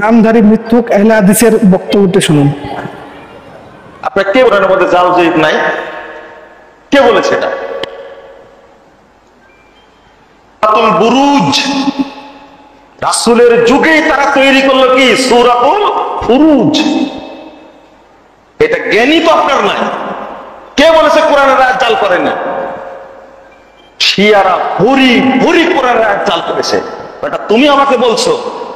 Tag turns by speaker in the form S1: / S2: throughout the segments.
S1: নামধারী মিথ্যুক আহলে হাদিসের বক্তব্যটি শুনুন।
S2: আপনার কে ওনার মধ্যে জাল জয়ীব নাই? কে বলেছে এটা? বুরুজ রাসূলের যুগেই তারা তৈরি করলো কি সূরাতুল বুরুজ। এটা জ্ঞানী তো আপনার নাই। কে বলেছে কোরআনের আয়াত জাল করেনি? শিয়ারা ভুরি ভুরি কোরআনের আয়াত জাল করেছে। এটা তুমি আমাকে বলছো,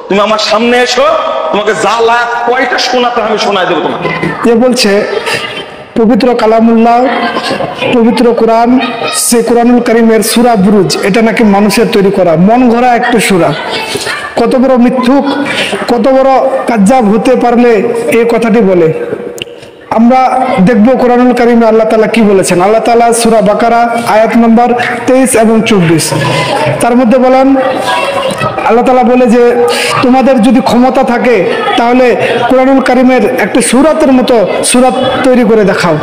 S2: তুমি আমার সামনে এসো, তোমাকে জাল আয়াত কয়টা শোনাতে আমি শোনাই দেবো তোমাকে।
S1: যে বলছে পবিত্র কালামুল্লাহ, পবিত্র কোরআন, সে কোরআনুল কারীমের সূরা বুরুজ এটা নাকি মানুষের তৈরি করা মন গড়া একটা সূরা। কত বড় মিথ্যুক, কত বড় কাজ্জাব হতে পারলে এই কথাটি বলে। আমরা দেখব কোরআনুল কারীমে আল্লাহ তাআলা কি বলেছেন। আল্লাহ তাআলা সূরা বাকারা আয়াত নম্বর 23 এবং 24 তার মধ্যে বলেন, আল্লাহ তাআলা বলে যে তোমাদের যদি ক্ষমতা থাকে তাহলে কোরআনুল কারীমের একটি সূরাতের মতো সূরা তৈরি করে দেখাও,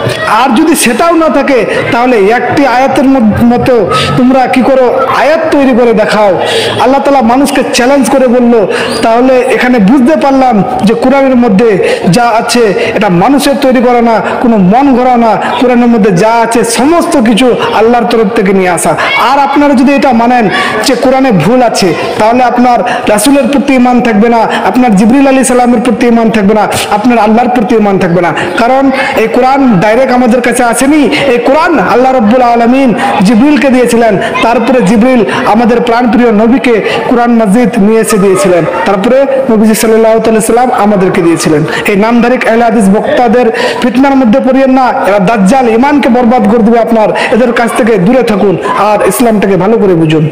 S1: আর যদি সেটাও না থাকে তাহলে একটি আয়াতের মতো তোমরা কি করো আয়াত তৈরি করে দেখাও। আল্লাহ তাআলা মানুষকে চ্যালেঞ্জ করে বলল। তাহলে এখানে বুঝতে পারলাম যে কোরআনের মধ্যে যা আছে এটা মানুষের তৈরি করা না, কোনো মন গড়া না। কোরআনের মধ্যে যা আছে সমস্ত কিছু আল্লাহর তরফ থেকে নিয়ে আসা। আর আপনারা যদি এটা মানেন যে কোরআনে ভুল আছে, তাহলে আপনার রাসূলের প্রতি ঈমান থাকবে না, আপনার জিবরিল আলাইহিস সালামের প্রতি ঈমান থাকবে না, আপনার আল্লাহর প্রতি ঈমান থাকবে না। কারণ এই কোরআন ডাইরেক্ট আমাদের কাছে আসেনি। এই কোরআন আল্লাহ রাব্বুল আলামিন জিবরিলকে দিয়েছিলেন, তারপরে জিবরিল আমাদের প্রাণপ্রিয় নবীকে কোরআন মাজিদ নিয়ে এসে দিয়েছিলেন, তারপরে নবীজি সাল্লাল্লাহু আলাইহি সাল্লাম আমাদেরকে দিয়েছিলেন। এই নামধারী আহলে হাদিস বক্তাদের ফিতনার মধ্যে পড়িয়েন না। এরা দাজ্জাল, ঈমানকে বরবাদ করে দিবে আপনার। এদের কাছ থেকে দূরে থাকুন আর ইসলামটাকে ভালো করে বুঝুন।